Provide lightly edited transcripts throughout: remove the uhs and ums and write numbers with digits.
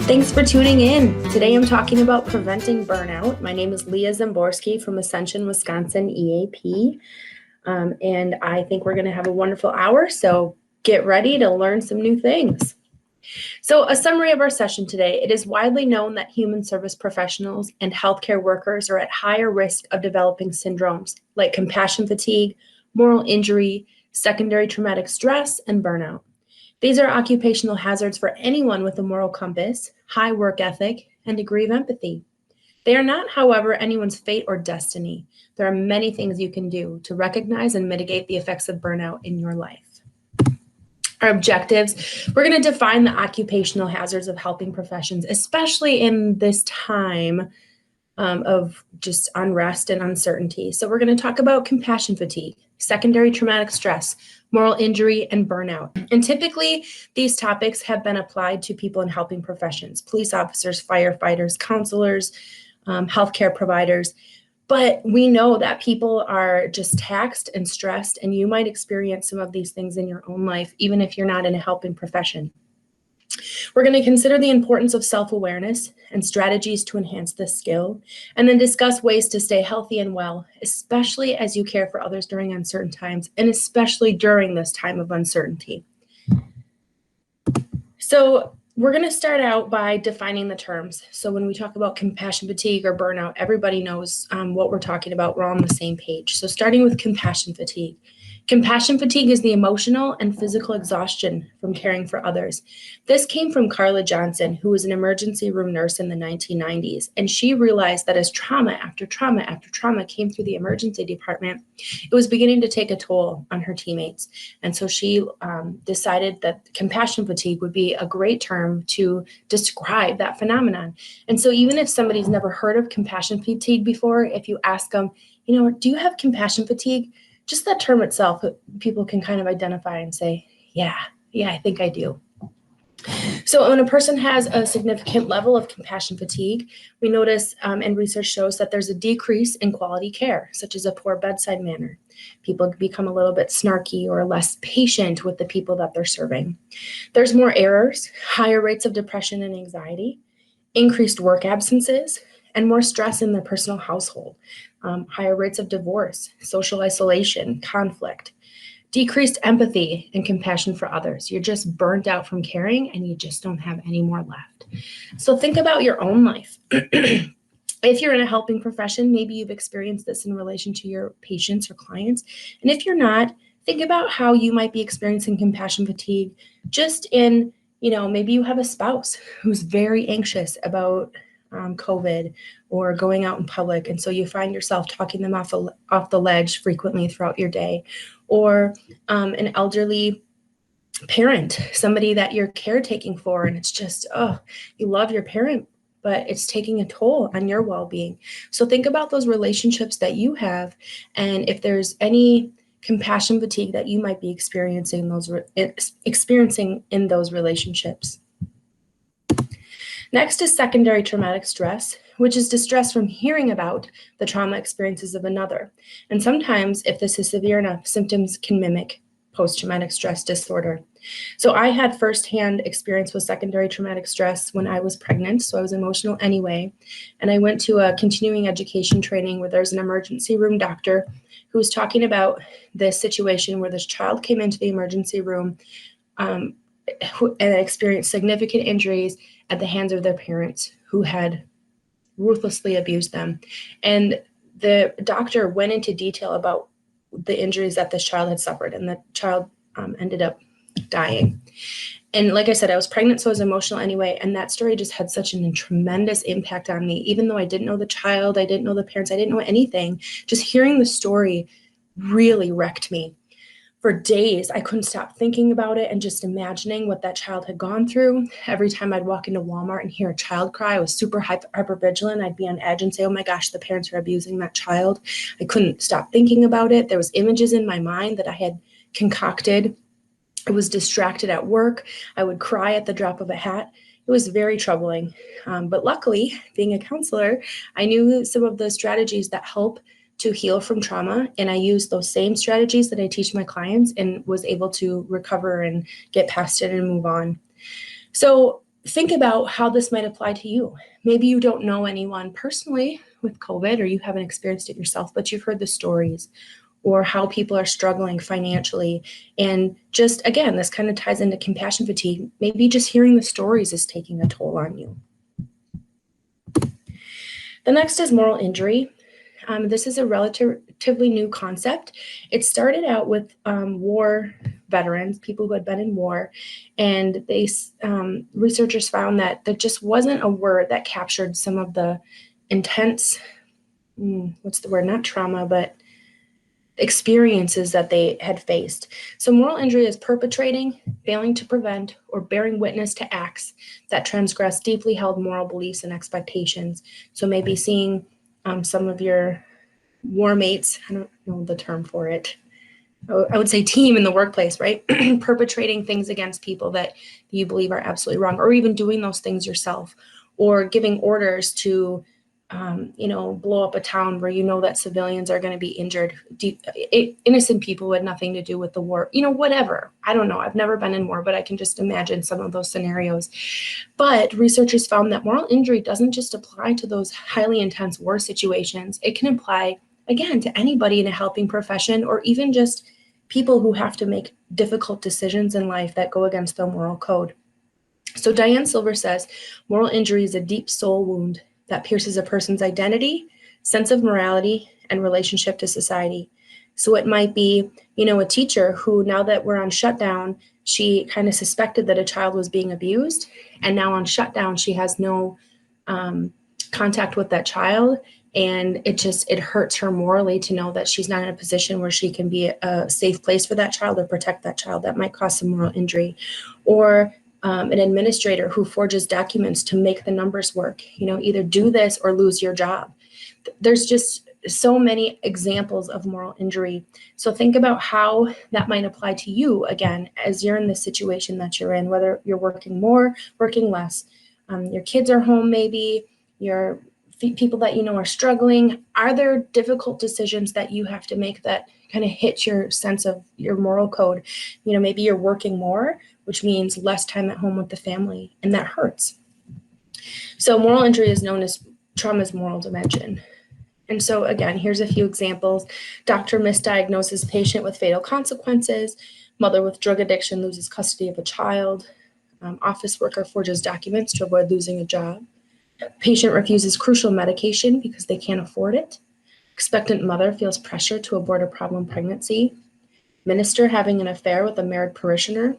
Thanks for tuning in. Today I'm talking about preventing burnout. My name is Leah Zamborski from Ascension, Wisconsin EAP, and I think we're going to have a wonderful hour, so get ready to learn some new things. So a summary of our session today: it is widely known that human service professionals and healthcare workers are at higher risk of developing syndromes like compassion fatigue, moral injury, secondary traumatic stress, and burnout. These are occupational hazards for anyone with a moral compass, high work ethic, and degree of empathy. They are not, however, anyone's fate or destiny. There are many things you can do to recognize and mitigate the effects of burnout in your life. Our objectives: we're going to define the occupational hazards of helping professions, especially in this time of just unrest and uncertainty. So we're going to talk about compassion fatigue, secondary traumatic stress, moral injury, and burnout. And typically, these topics have been applied to people in helping professions: police officers, firefighters, counselors, healthcare providers. But we know that people are just taxed and stressed, and you might experience some of these things in your own life, even if you're not in a helping profession. We're going to consider the importance of self-awareness and strategies to enhance this skill, and then discuss ways to stay healthy and well, especially as you care for others during uncertain times, and especially during this time of uncertainty. So we're going to start out by defining the terms. So when we talk about compassion fatigue or burnout, everybody knows what we're talking about. We're all on the same page. So starting with compassion fatigue. Compassion fatigue is the emotional and physical exhaustion from caring for others. This came from Carla Johnson, who was an emergency room nurse in the 1990s, and she realized that as trauma after trauma after trauma came through the emergency department, it was beginning to take a toll on her teammates. And so she decided that compassion fatigue would be a great term to describe that phenomenon. And so even if somebody's never heard of compassion fatigue before, if you ask them, do you have compassion fatigue? Just that term itself, people can kind of identify and say, yeah, I think I do. So when a person has a significant level of compassion fatigue, we notice, and research shows, that there's a decrease in quality care, such as a poor bedside manner. People become a little bit snarky or less patient with the people that they're serving. There's more errors, higher rates of depression and anxiety, increased work absences, and more stress in their personal household, higher rates of divorce, social isolation, conflict, decreased empathy and compassion for others. You're just burnt out from caring and you just don't have any more left. So think about your own life. If you're in a helping profession, maybe you've experienced this in relation to your patients or clients. And if you're not, think about how you might be experiencing compassion fatigue just in, maybe you have a spouse who's very anxious about COVID or going out in public, and so you find yourself talking them off the ledge frequently throughout your day, or an elderly parent, somebody that you're caretaking for, and it's just, you love your parent, but it's taking a toll on your well-being. So think about those relationships that you have, and if there's any compassion fatigue that you might be experiencing in those relationships. Next is secondary traumatic stress, which is distress from hearing about the trauma experiences of another. And sometimes, if this is severe enough, symptoms can mimic post-traumatic stress disorder. So I had firsthand experience with secondary traumatic stress when I was pregnant, so I was emotional anyway. And I went to a continuing education training where there's an emergency room doctor who was talking about this situation where this child came into the emergency room and experienced significant injuries at the hands of their parents who had ruthlessly abused them. And the doctor went into detail about the injuries that this child had suffered, and the child ended up dying. And like I said, I was pregnant, so I was emotional anyway, and that story just had such a tremendous impact on me. Even though I didn't know the child, I didn't know the parents, I didn't know anything, just hearing the story really wrecked me. For days, I couldn't stop thinking about it and just imagining what that child had gone through. Every time I'd walk into Walmart and hear a child cry, I was super hyper vigilant. I'd be on edge and say, oh my gosh, the parents are abusing that child. I couldn't stop thinking about it. There was images in my mind that I had concocted. I was distracted at work. I would cry at the drop of a hat. It was very troubling. But luckily, being a counselor, I knew some of the strategies that help to heal from trauma, and I used those same strategies that I teach my clients and was able to recover and get past it and move on. So think about how this might apply to you. Maybe you don't know anyone personally with COVID, or you haven't experienced it yourself, but you've heard the stories or how people are struggling financially. And just, again, this kind of ties into compassion fatigue. Maybe just hearing the stories is taking a toll on you. The next is moral injury. This is a relatively new concept. It started out with war veterans, people who had been in war, and researchers found that there just wasn't a word that captured some of the intense, not trauma, but experiences that they had faced. So moral injury is perpetrating, failing to prevent, or bearing witness to acts that transgress deeply held moral beliefs and expectations. So maybe seeing some of your war mates, I don't know the term for it, I would say team in the workplace, right? Perpetrating things against people that you believe are absolutely wrong, or even doing those things yourself, or giving orders to blow up a town where you know that civilians are going to be injured, innocent people who had nothing to do with the war, whatever. I don't know. I've never been in war, but I can just imagine some of those scenarios. But researchers found that moral injury doesn't just apply to those highly intense war situations. It can apply, again, to anybody in a helping profession, or even just people who have to make difficult decisions in life that go against the moral code. So Diane Silver says, moral injury is a deep soul wound that pierces a person's identity, sense of morality, and relationship to society. So it might be, a teacher who, now that we're on shutdown, she kind of suspected that a child was being abused, and now on shutdown, she has no contact with that child, and it hurts her morally to know that she's not in a position where she can be a safe place for that child or protect that child. That might cause some moral injury. Or an administrator who forges documents to make the numbers work, either do this or lose your job. There's just so many examples of moral injury. So think about how that might apply to you, again, as you're in the situation that you're in, whether you're working more, working less. Your kids are home, maybe your people that are struggling. Are there difficult decisions that you have to make that kind of hit your sense of your moral code? Maybe you're working more, which means less time at home with the family, and that hurts. So moral injury is known as trauma's moral dimension. And so again, here's a few examples. Doctor misdiagnoses patient with fatal consequences. Mother with drug addiction loses custody of a child. Office worker forges documents to avoid losing a job. Patient refuses crucial medication because they can't afford it. Expectant mother feels pressure to abort a problem pregnancy. Minister having an affair with a married parishioner.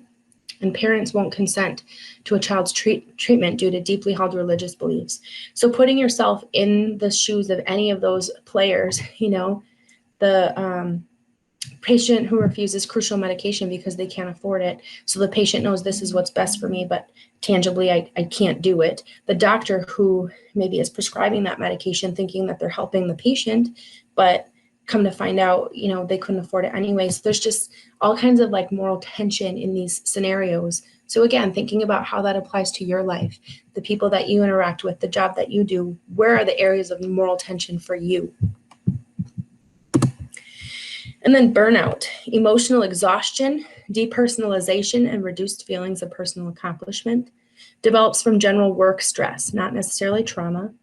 And parents won't consent to a child's treatment due to deeply held religious beliefs. So putting yourself in the shoes of any of those players, the patient who refuses crucial medication because they can't afford it. So the patient knows this is what's best for me, but tangibly, I can't do it. The doctor who maybe is prescribing that medication thinking that they're helping the patient, but come to find out, they couldn't afford it anyway. So there's just all kinds of moral tension in these scenarios. So again, thinking about how that applies to your life, the people that you interact with, the job that you do, where are the areas of moral tension for you? And then burnout, emotional exhaustion, depersonalization, and reduced feelings of personal accomplishment develops from general work stress, not necessarily trauma.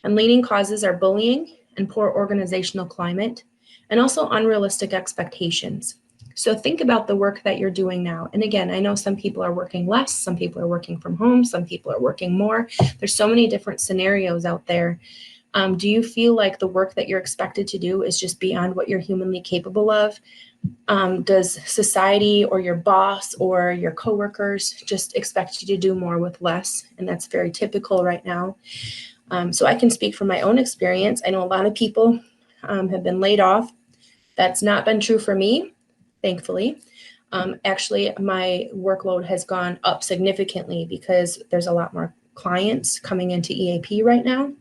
And leading causes are bullying and poor organizational climate, and also unrealistic expectations. So think about the work that you're doing now. And again, I know some people are working less, some people are working from home, some people are working more. There's so many different scenarios out there. Do you feel like the work that you're expected to do is just beyond what you're humanly capable of? Does society or your boss or your coworkers just expect you to do more with less? And that's very typical right now. So I can speak from my own experience. I know a lot of people have been laid off. That's not been true for me, thankfully. Actually, my workload has gone up significantly because there's a lot more clients coming into EAP right now.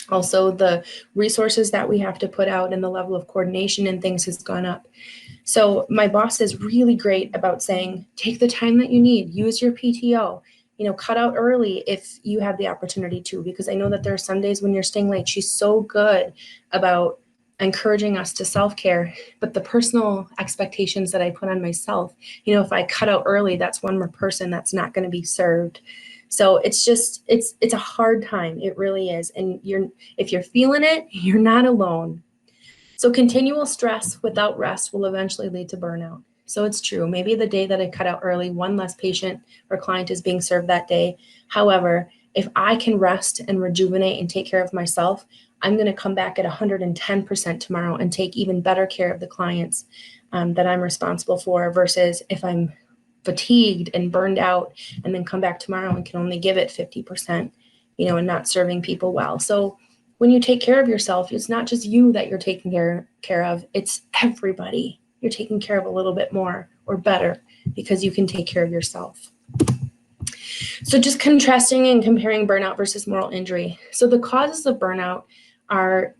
Also, the resources that we have to put out and the level of coordination and things has gone up. So my boss is really great about saying, take the time that you need, use your PTO, cut out early if you have the opportunity to, because I know that there are some days when you're staying late. She's so good about encouraging us to self-care, but the personal expectations that I put on myself, if I cut out early, that's one more person that's not going to be served. So it's a hard time. It really is. And if you're feeling it, you're not alone. So continual stress without rest will eventually lead to burnout. So it's true. Maybe the day that I cut out early, one less patient or client is being served that day. However, if I can rest and rejuvenate and take care of myself, I'm going to come back at 110% tomorrow and take even better care of the clients that I'm responsible for, versus if I'm fatigued and burned out and then come back tomorrow and can only give it 50%, and not serving people well. So when you take care of yourself, it's not just you that you're taking care of, it's everybody. You're taking care of a little bit more or better because you can take care of yourself. So just contrasting and comparing burnout versus moral injury. So the causes of burnout are,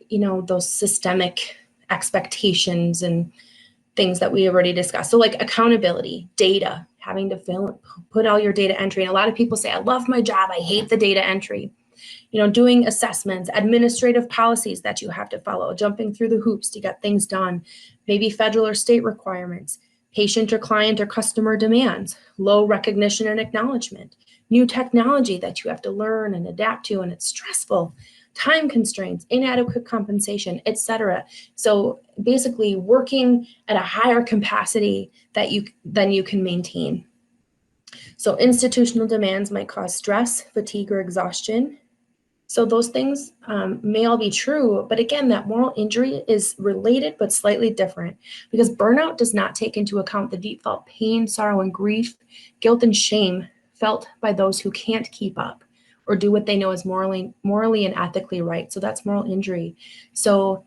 those systemic expectations and things that we already discussed. So like accountability, data, having to put all your data entry. And a lot of people say, I love my job, I hate the data entry. Doing assessments, administrative policies that you have to follow, jumping through the hoops to get things done, maybe federal or state requirements, patient or client or customer demands, low recognition and acknowledgement, new technology that you have to learn and adapt to, and it's stressful, time constraints, inadequate compensation, etc. So basically working at a higher capacity than you can maintain. So institutional demands might cause stress, fatigue, or exhaustion. So those things may all be true, but again, that moral injury is related but slightly different, because burnout does not take into account the deep felt pain, sorrow, and grief, guilt, and shame felt by those who can't keep up or do what they know is morally and ethically right. So that's moral injury. So,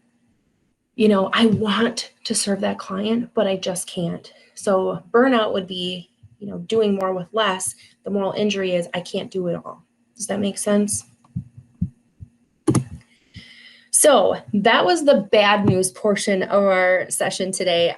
I want to serve that client, but I just can't. So burnout would be, doing more with less. The moral injury is I can't do it all. Does that make sense? So that was the bad news portion of our session today.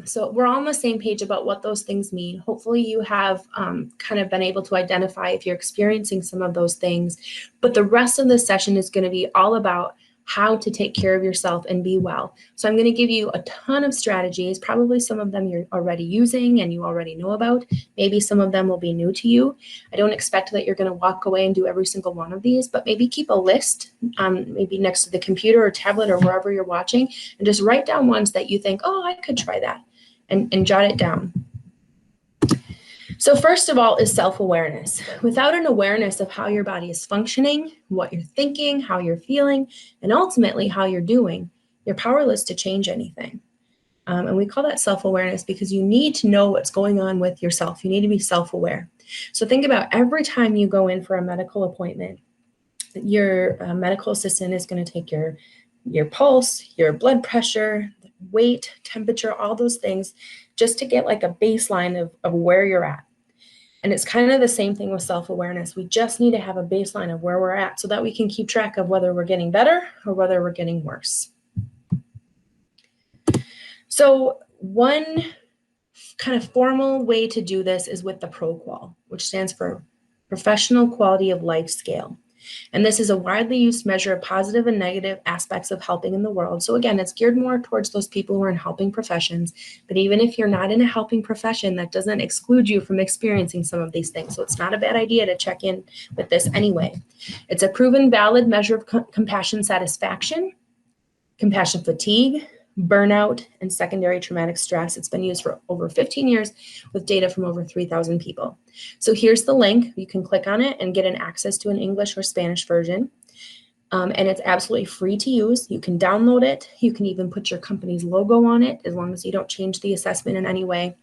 So we're all on the same page about what those things mean. Hopefully you have kind of been able to identify if you're experiencing some of those things, but the rest of the session is going to be all about how to take care of yourself and be well. So I'm going to give you a ton of strategies. Probably some of them you're already using and you already know about. Maybe some of them will be new to you. I don't expect that you're going to walk away and do every single one of these, but maybe keep a list, maybe next to the computer or tablet or wherever you're watching, and just write down ones that you think, oh, I could try that, and jot it down. So first of all is self-awareness. Without an awareness of how your body is functioning, what you're thinking, how you're feeling, and ultimately how you're doing, you're powerless to change anything. And we call that self-awareness because you need to know what's going on with yourself. You need to be self-aware. So think about every time you go in for a medical appointment, your medical assistant is going to take your pulse, your blood pressure, weight, temperature, all those things, just to get like a baseline of where you're at. And it's kind of the same thing with self-awareness. We just need to have a baseline of where we're at so that we can keep track of whether we're getting better or whether we're getting worse. So one kind of formal way to do this is with the ProQual, which stands for Professional Quality of Life Scale. And this is a widely used measure of positive and negative aspects of helping in the world. So again, it's geared more towards those people who are in helping professions. But even if you're not in a helping profession, that doesn't exclude you from experiencing some of these things. So it's not a bad idea to check in with this anyway. It's a proven valid measure of compassion satisfaction, compassion fatigue, burnout, and secondary traumatic stress. It's been used for over 15 years with data from over 3,000 people. So here's the link. You can click on it and get an access to an English or Spanish version. And it's absolutely free to use. You can download it. You can even put your company's logo on it as long as you don't change the assessment in any way.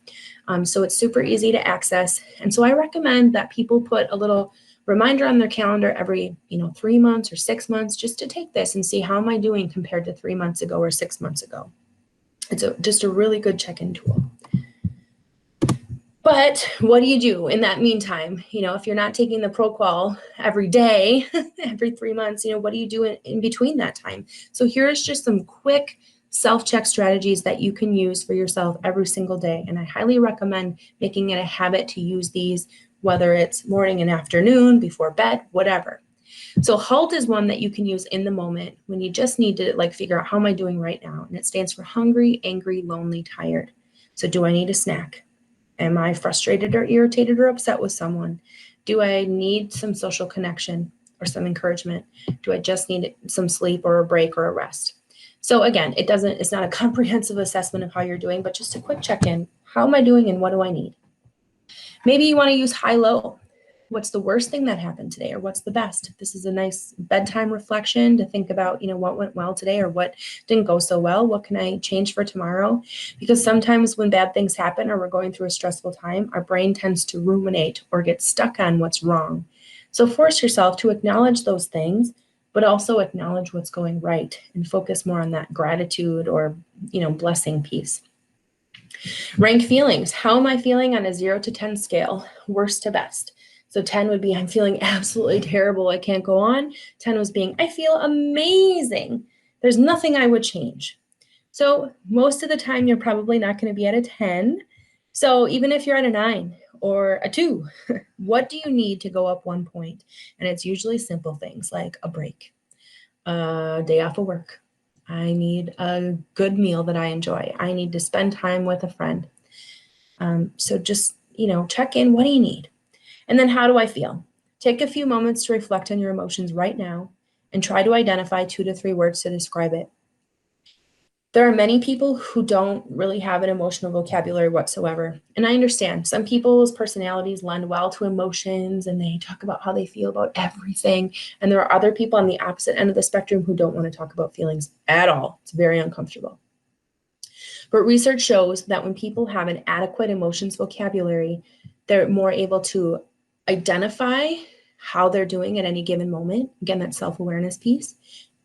So it's super easy to access. And so I recommend that people put a little reminder on their calendar every 3 months or 6 months just to take this and see how am I doing compared to 3 months ago or 6 months ago. It's just a really good check-in tool. But what do you do in that meantime? If you're not taking the ProQual every day, every 3 months, what do you do in between that time? So here's just some quick self-check strategies that you can use for yourself every single day. And I highly recommend making it a habit to use these, whether it's morning and afternoon, before bed, whatever. So HALT is one that you can use in the moment when you just need to figure out how am I doing right now? And it stands for hungry, angry, lonely, tired. So do I need a snack? Am I frustrated or irritated or upset with someone? Do I need some social connection or some encouragement? Do I just need some sleep or a break or a rest? So again, it's not a comprehensive assessment of how you're doing, but just a quick check-in. How am I doing and what do I need? Maybe you want to use high-low. What's the worst thing that happened today, or what's the best? This is a nice bedtime reflection to think about, what went well today or what didn't go so well. What can I change for tomorrow? Because sometimes when bad things happen or we're going through a stressful time, our brain tends to ruminate or get stuck on what's wrong. So force yourself to acknowledge those things, but also acknowledge what's going right and focus more on that gratitude or, blessing piece. Rank feelings. How am I feeling on a 0 to 10 scale, worst to best? So 10 would be, I'm feeling absolutely terrible. I can't go on. 10 was being, I feel amazing. There's nothing I would change. So most of the time, you're probably not going to be at a 10. So even if you're at a 9 or a 2, what do you need to go up 1 point? And it's usually simple things like a break, a day off of work. I need a good meal that I enjoy. I need to spend time with a friend. So just, check in. What do you need? And then how do I feel? Take a few moments to reflect on your emotions right now and try to identify 2 to 3 words to describe it. There are many people who don't really have an emotional vocabulary whatsoever. And I understand some people's personalities lend well to emotions and they talk about how they feel about everything. And there are other people on the opposite end of the spectrum who don't want to talk about feelings at all. It's very uncomfortable. But research shows that when people have an adequate emotions vocabulary, they're more able to identify how they're doing at any given moment. Again, that self-awareness piece.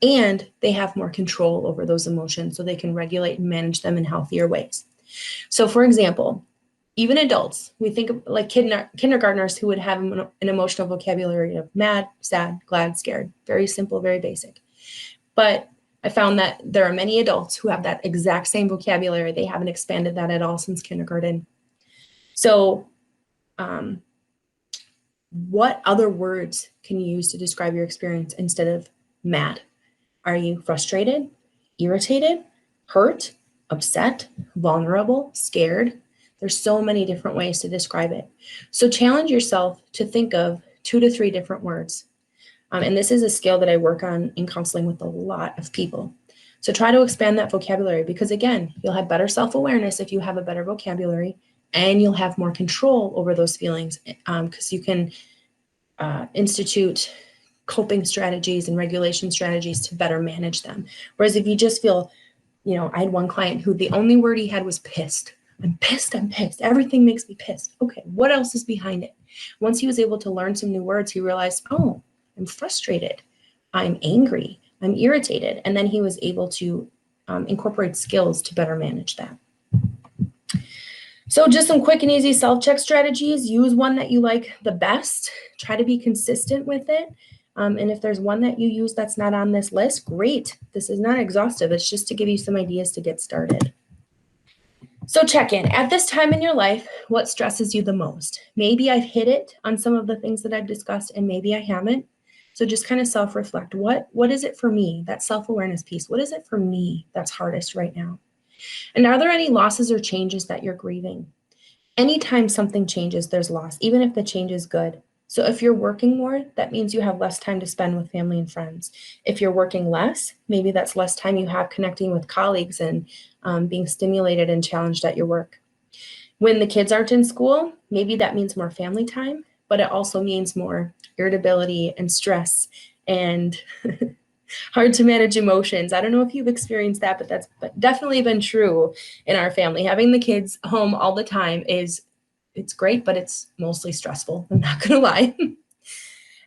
And they have more control over those emotions so they can regulate and manage them in healthier ways. So for example, even adults, we think of like kindergartners who would have an emotional vocabulary of mad, sad, glad, scared. Very simple, very basic. But I found that there are many adults who have that exact same vocabulary. They haven't expanded that at all since kindergarten. So what other words can you use to describe your experience instead of mad? Are you frustrated, irritated, hurt, upset, vulnerable, scared? There's so many different ways to describe it. So challenge yourself to think of 2 to 3 different words. And this is a skill that I work on in counseling with a lot of people. So try to expand that vocabulary because, again, you'll have better self-awareness if you have a better vocabulary, and you'll have more control over those feelings because you can institute coping strategies and regulation strategies to better manage them. Whereas if you just feel, I had one client who the only word he had was pissed. I'm pissed. Everything makes me pissed. Okay, what else is behind it? Once he was able to learn some new words, he realized, oh, I'm frustrated. I'm angry. I'm irritated. And then he was able to incorporate skills to better manage that. So just some quick and easy self-check strategies. Use one that you like the best. Try to be consistent with it. And if there's one that you use that's not on this list, great. This is not exhaustive. It's just to give you some ideas to get started. So check in. At this time in your life, what stresses you the most? Maybe I've hit it on some of the things that I've discussed, and maybe I haven't. So just kind of self-reflect. What is it for me? That self-awareness piece. What is it for me that's hardest right now? And are there any losses or changes that you're grieving? Anytime something changes, there's loss, even if the change is good. So if you're working more, that means you have less time to spend with family and friends. If you're working less, maybe that's less time you have connecting with colleagues and being stimulated and challenged at your work. When the kids aren't in school, maybe that means more family time, but it also means more irritability and stress and hard to manage emotions. I don't know if you've experienced that, but that's definitely been true in our family. Having the kids home all the time it's great, but it's mostly stressful. I'm not going to lie.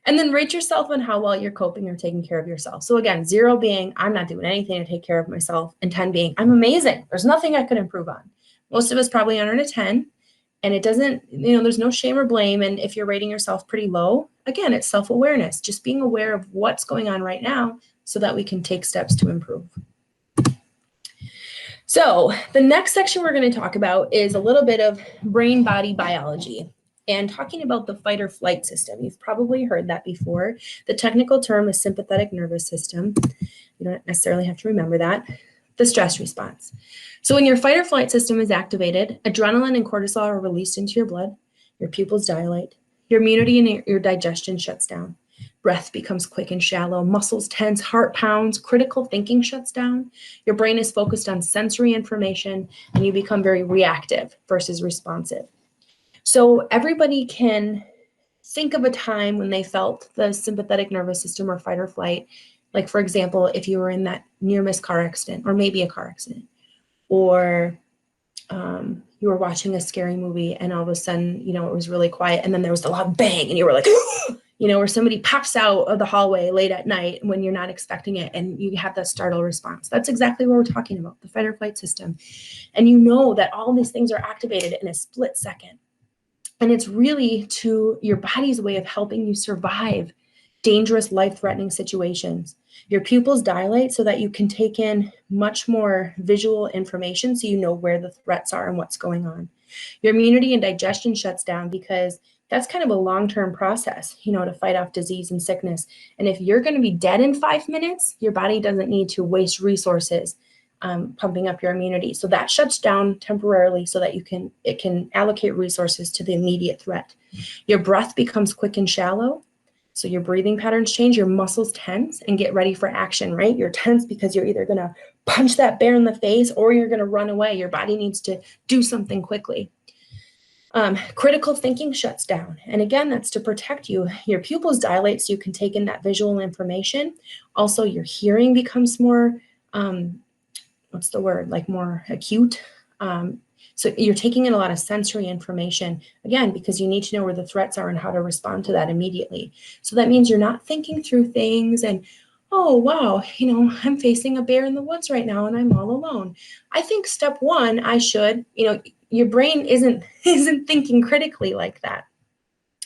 And then rate yourself on how well you're coping or taking care of yourself. So again, 0 being, I'm not doing anything to take care of myself, and 10 being, I'm amazing. There's nothing I could improve on. Most of us probably aren't a 10, and it doesn't, there's no shame or blame. And if you're rating yourself pretty low, again, it's self-awareness, just being aware of what's going on right now so that we can take steps to improve. So the next section we're going to talk about is a little bit of brain-body biology and talking about the fight or flight system. You've probably heard that before. The technical term is sympathetic nervous system. You don't necessarily have to remember that. The stress response. So when your fight or flight system is activated, adrenaline and cortisol are released into your blood, your pupils dilate, Your immunity and your digestion shuts down. Breath becomes quick and shallow, muscles tense, heart pounds, critical thinking shuts down. Your brain is focused on sensory information, and you become very reactive versus responsive. So everybody can think of a time when they felt the sympathetic nervous system or fight or flight. Like, for example, if you were in that near-miss car accident, or maybe a car accident, or you were watching a scary movie and all of a sudden, it was really quiet and then there was a loud bang and you were like, or somebody pops out of the hallway late at night when you're not expecting it and you have that startle response. That's exactly what we're talking about, the fight or flight system. And you know that all these things are activated in a split second. And it's really to your body's way of helping you survive dangerous, life-threatening situations. Your pupils dilate so that you can take in much more visual information so you know where the threats are and what's going on. Your immunity and digestion shuts down because that's kind of a long-term process, to fight off disease and sickness. And if you're going to be dead in 5 minutes, your body doesn't need to waste resources pumping up your immunity. So that shuts down temporarily so that it can allocate resources to the immediate threat. Your breath becomes quick and shallow. So your breathing patterns change, your muscles tense and get ready for action, right? You're tense because you're either going to punch that bear in the face or you're going to run away. Your body needs to do something quickly. Critical thinking shuts down. And again, that's to protect you. Your pupils dilate so you can take in that visual information. Also, your hearing becomes more, more acute. So you're taking in a lot of sensory information, again, because you need to know where the threats are and how to respond to that immediately. So that means you're not thinking through things and, oh, wow, I'm facing a bear in the woods right now and I'm all alone. I think step one, I should, your brain isn't thinking critically like that.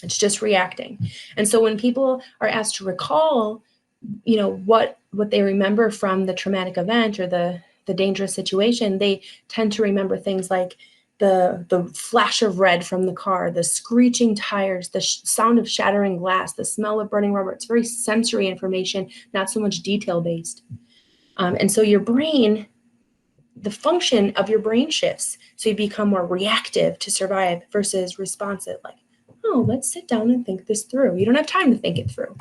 It's just reacting. And so when people are asked to recall, what they remember from the traumatic event or the dangerous situation, they tend to remember things like the flash of red from the car, the screeching tires, the sound of shattering glass, the smell of burning rubber. It's very sensory information, not so much detail-based. And so your brain, the function of your brain shifts. So you become more reactive to survive versus responsive, like, oh, let's sit down and think this through. You don't have time to think it through.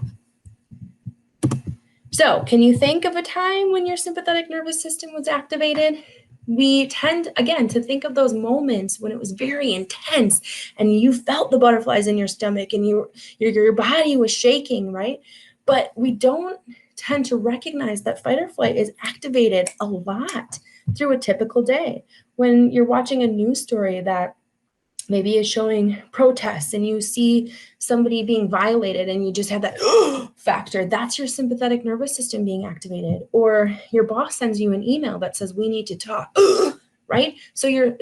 So can you think of a time when your sympathetic nervous system was activated? We tend, again, to think of those moments when it was very intense and you felt the butterflies in your stomach and your body was shaking, right? But we don't tend to recognize that fight or flight is activated a lot through a typical day. When you're watching a news story that maybe is showing protests and you see somebody being violated and you just have that factor, that's your sympathetic nervous system being activated. Or your boss sends you an email that says, we need to talk, right? So your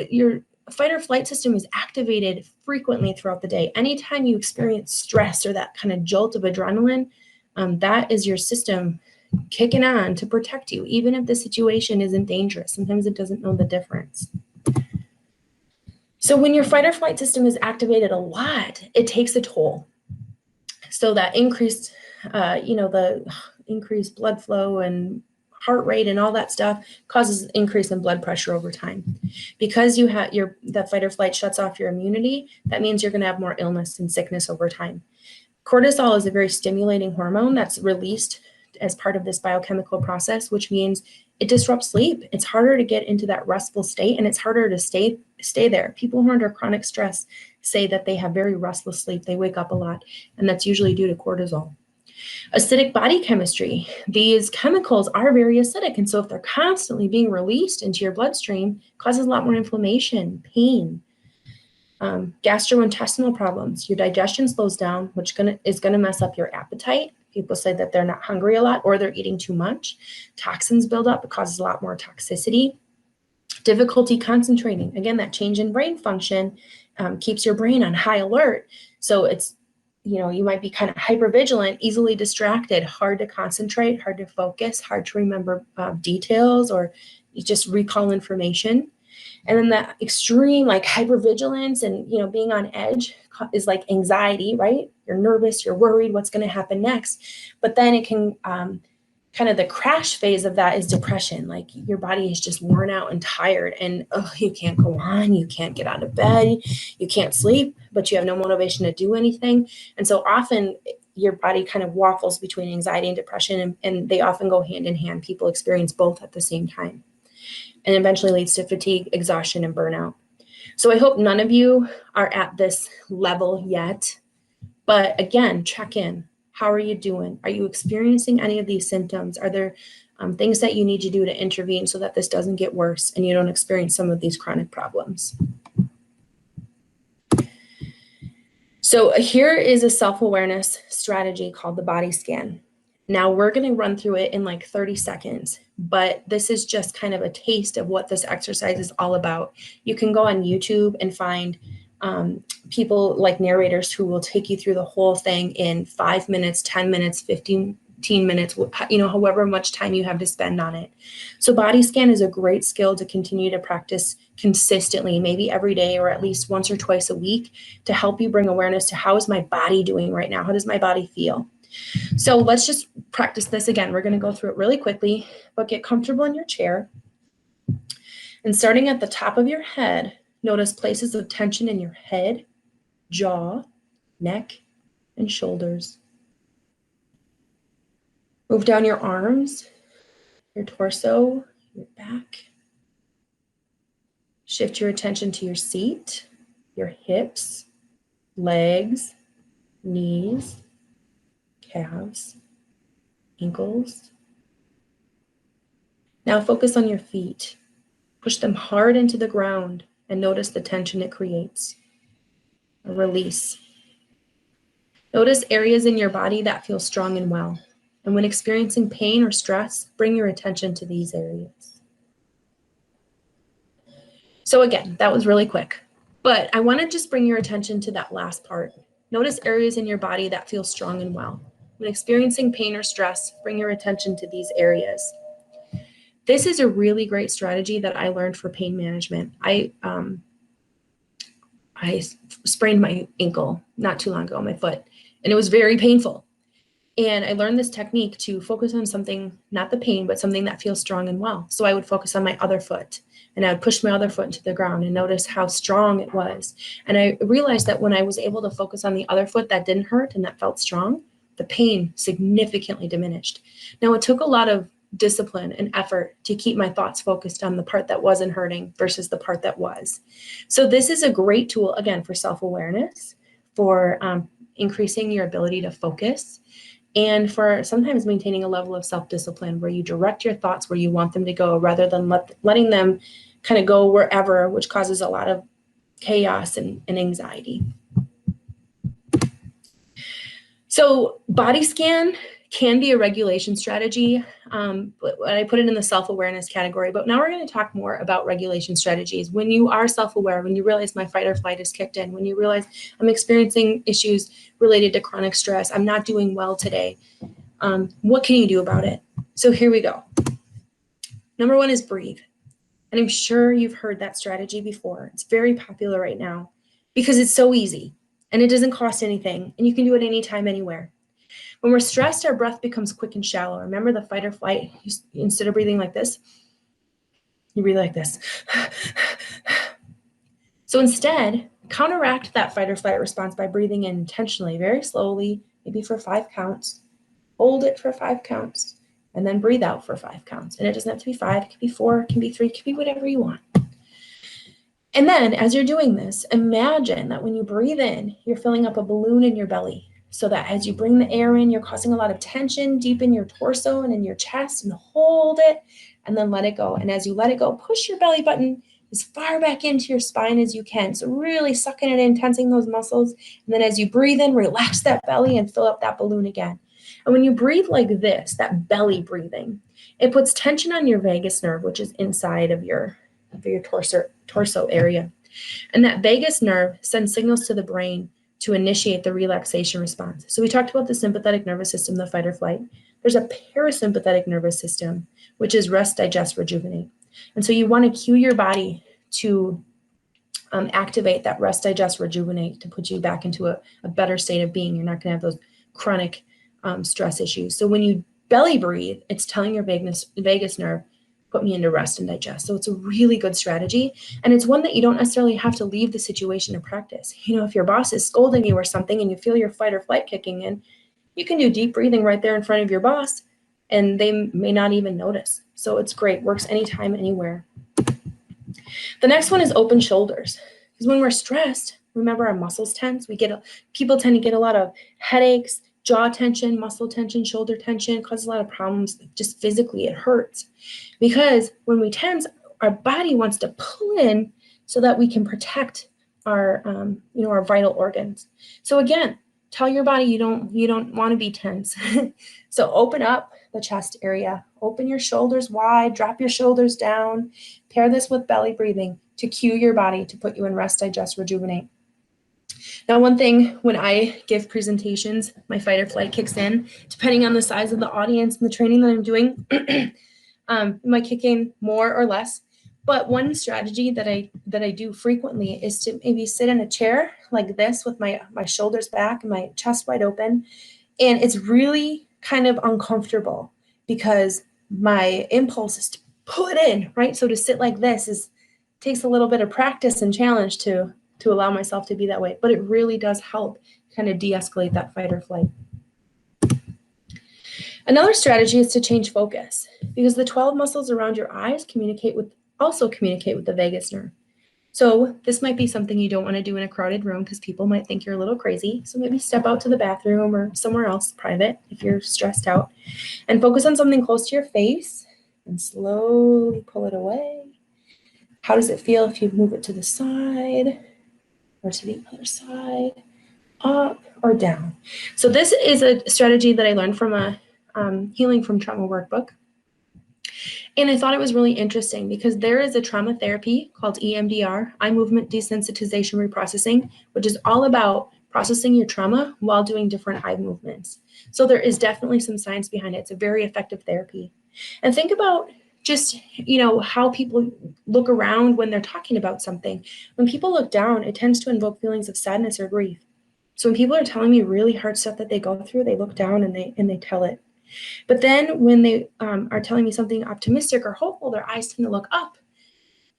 fight or flight system is activated frequently throughout the day. Anytime you experience stress or that kind of jolt of adrenaline, that is your system kicking on to protect you, even if the situation isn't dangerous. Sometimes it doesn't know the difference. So when your fight or flight system is activated a lot, it takes a toll. So that increased, the increased blood flow and heart rate and all that stuff causes increase in blood pressure over time. Because you have that fight or flight shuts off your immunity, that means you're going to have more illness and sickness over time. Cortisol is a very stimulating hormone that's released as part of this biochemical process, which means it disrupts sleep. It's harder to get into that restful state and it's harder to stay there. People who are under chronic stress say that they have very restless sleep. They wake up a lot, and that's usually due to cortisol. Acidic body chemistry. These chemicals are very acidic, and so if they're constantly being released into your bloodstream, it causes a lot more inflammation, pain. Gastrointestinal problems. Your digestion slows down, which is going to mess up your appetite. People say that they're not hungry a lot or they're eating too much. Toxins build up. It causes a lot more toxicity. Difficulty concentrating. Again, that change in brain function keeps your brain on high alert. So it's, you might be kind of hypervigilant, easily distracted, hard to concentrate, hard to focus, hard to remember details, or you just recall information. And then that extreme hypervigilance and, being on edge is like anxiety, right? You're nervous, you're worried, what's going to happen next. But then it can kind kind of the crash phase of that is depression. Like your body is just worn out and tired, and you can't go on, you can't get out of bed, you can't sleep, but you have no motivation to do anything. And so often your body kind of waffles between anxiety and depression, and they often go hand in hand. People experience both at the same time, and eventually leads to fatigue, exhaustion, and burnout. So I hope none of you are at this level yet, but again, check in. How are you doing? Are you experiencing any of these symptoms? Are there things that you need to do to intervene so that this doesn't get worse and you don't experience some of these chronic problems? So here is a self-awareness strategy called the body scan. Now we're going to run through it in like 30 seconds, but this is just kind of a taste of what this exercise is all about. You can go on YouTube and find people like narrators who will take you through the whole thing in 5 minutes, 10 minutes, 15 minutes, however much time you have to spend on it. So body scan is a great skill to continue to practice consistently, maybe every day or at least once or twice a week, to help you bring awareness to how is my body doing right now? How does my body feel? So let's just practice this again. We're going to go through it really quickly, but get comfortable in your chair. And starting at the top of your head, notice places of tension in your head, jaw, neck, and shoulders. Move down your arms, your torso, your back. Shift your attention to your seat, your hips, legs, knees, calves, ankles. Now focus on your feet. Push them hard into the ground and notice the tension it creates. A release. Notice areas in your body that feel strong and well. And when experiencing pain or stress, bring your attention to these areas. So again, that was really quick, but I want to just bring your attention to that last part. Notice areas in your body that feel strong and well. When experiencing pain or stress, bring your attention to these areas. This is a really great strategy that I learned for pain management. I sprained my ankle not too long ago, my foot, and it was very painful. And I learned this technique to focus on something, not the pain, but something that feels strong and well. So I would focus on my other foot, and I would push my other foot into the ground and notice how strong it was. And I realized that when I was able to focus on the other foot that didn't hurt and that felt strong, the pain significantly diminished. Now, it took a lot of discipline and effort to keep my thoughts focused on the part that wasn't hurting versus the part that was. So this is a great tool, again, for self-awareness, for increasing your ability to focus, and for sometimes maintaining a level of self-discipline where you direct your thoughts where you want them to go rather than letting them kind of go wherever, which causes a lot of chaos and anxiety. So body scan can be a regulation strategy. I put it in the self-awareness category, but now we're going to talk more about regulation strategies. When you are self-aware, when you realize my fight or flight is kicked in, when you realize I'm experiencing issues related to chronic stress, I'm not doing well today, what can you do about it? So here we go. Number one is breathe. And I'm sure you've heard that strategy before. It's very popular right now because it's so easy and it doesn't cost anything, and you can do it anytime, anywhere. When we're stressed, our breath becomes quick and shallow. Remember the fight or flight? Instead of breathing like this, you breathe like this. So instead, counteract that fight or flight response by breathing in intentionally, very slowly, maybe for 5 counts. Hold it for 5 counts, and then breathe out for 5 counts. And it doesn't have to be 5, it could be 4, it can be 3, it could be whatever you want. And then as you're doing this, imagine that when you breathe in, you're filling up a balloon in your belly, so that as you bring the air in, you're causing a lot of tension deep in your torso and in your chest, and hold it and then let it go. And as you let it go, push your belly button as far back into your spine as you can. So really sucking it in, tensing those muscles. And then as you breathe in, relax that belly and fill up that balloon again. And when you breathe like this, that belly breathing, it puts tension on your vagus nerve, which is inside of your torso area. And that vagus nerve sends signals to the brain to initiate the relaxation response. So we talked about the sympathetic nervous system, the fight or flight. There's a parasympathetic nervous system, which is rest, digest, rejuvenate. And so you want to cue your body to activate that rest, digest, rejuvenate to put you back into a better state of being. You're not going to have those chronic stress issues. So when you belly breathe, it's telling your vagus nerve, put me into rest and digest. So it's a really good strategy. And it's one that you don't necessarily have to leave the situation to practice. If your boss is scolding you or something and you feel your fight or flight kicking in, you can do deep breathing right there in front of your boss and they may not even notice. So it's great, works anytime, anywhere. The next one is open shoulders. Because when we're stressed, remember our muscles tense. People tend to get a lot of headaches, jaw tension, muscle tension, shoulder tension, causes a lot of problems. Just physically, it hurts. Because when we tense, our body wants to pull in so that we can protect our vital organs. So again, tell your body you don't want to be tense. So open up the chest area, open your shoulders wide, drop your shoulders down. Pair this with belly breathing to cue your body to put you in rest, digest, rejuvenate. Now, one thing when I give presentations, my fight or flight kicks in, depending on the size of the audience and the training that I'm doing, it might kick in more or less. But one strategy that I do frequently is to maybe sit in a chair like this with my shoulders back and my chest wide open. And it's really kind of uncomfortable because my impulse is to pull it in, right? So to sit like this takes a little bit of practice and challenge to allow myself to be that way. But it really does help kind of de-escalate that fight or flight. Another strategy is to change focus because the 12 muscles around your eyes also communicate with the vagus nerve. So this might be something you don't want to do in a crowded room because people might think you're a little crazy. So maybe step out to the bathroom or somewhere else private if you're stressed out and focus on something close to your face and slowly pull it away. How does it feel if you move it to the side or to the other side, up or down? So this is a strategy that I learned from a Healing from Trauma workbook. And I thought it was really interesting because there is a trauma therapy called EMDR, eye movement desensitization reprocessing, which is all about processing your trauma while doing different eye movements. So there is definitely some science behind it. It's a very effective therapy. And think about just, how people look around when they're talking about something. When people look down, it tends to invoke feelings of sadness or grief. So when people are telling me really hard stuff that they go through, they look down and they tell it. But then when they are telling me something optimistic or hopeful, their eyes tend to look up.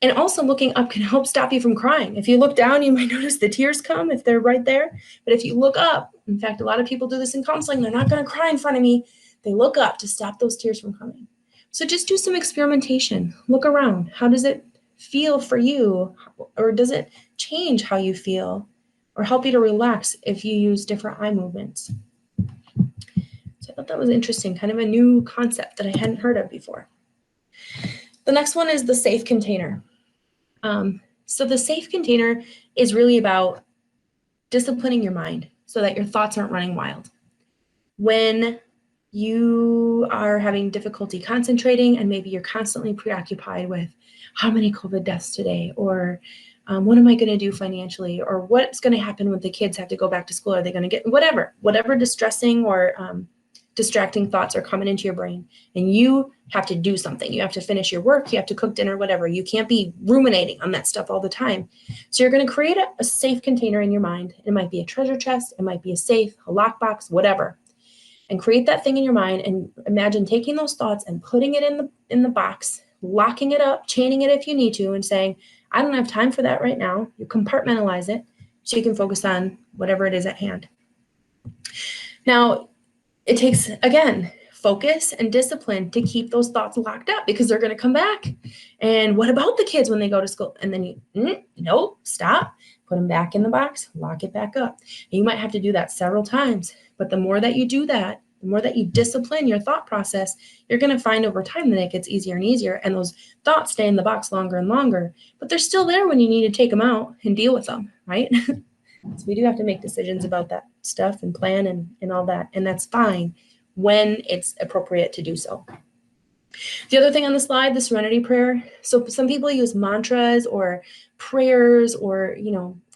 And also looking up can help stop you from crying. If you look down, you might notice the tears come if they're right there. But if you look up, in fact, a lot of people do this in counseling, they're not going to cry in front of me. They look up to stop those tears from coming. So just do some experimentation. Look around. How does it feel for you? Or does it change how you feel? Or help you to relax if you use different eye movements? So I thought that was interesting, kind of a new concept that I hadn't heard of before. The next one is the safe container. So the safe container is really about disciplining your mind so that your thoughts aren't running wild. When you are having difficulty concentrating and maybe you're constantly preoccupied with how many COVID deaths today, or what am I going to do financially, or what's going to happen when the kids have to go back to school? Are they going to get whatever distressing or distracting thoughts are coming into your brain, and you have to do something. You have to finish your work. You have to cook dinner, whatever. You can't be ruminating on that stuff all the time. So you're going to create a safe container in your mind. It might be a treasure chest. It might be a safe, a lockbox, whatever. And create that thing in your mind and imagine taking those thoughts and putting it in the box, locking it up, chaining it if you need to, and saying, I don't have time for that right now. You compartmentalize it so you can focus on whatever it is at hand. Now, it takes, again, focus and discipline to keep those thoughts locked up because they're going to come back. And what about the kids when they go to school? And then nope, stop, put them back in the box, lock it back up. And you might have to do that several times. But the more that you do that, the more that you discipline your thought process, you're going to find over time that it gets easier and easier. And those thoughts stay in the box longer and longer. But they're still there when you need to take them out and deal with them, right? So we do have to make decisions about that stuff and plan and all that. And that's fine when it's appropriate to do so. The other thing on the slide, the serenity prayer. So some people use mantras or prayers or,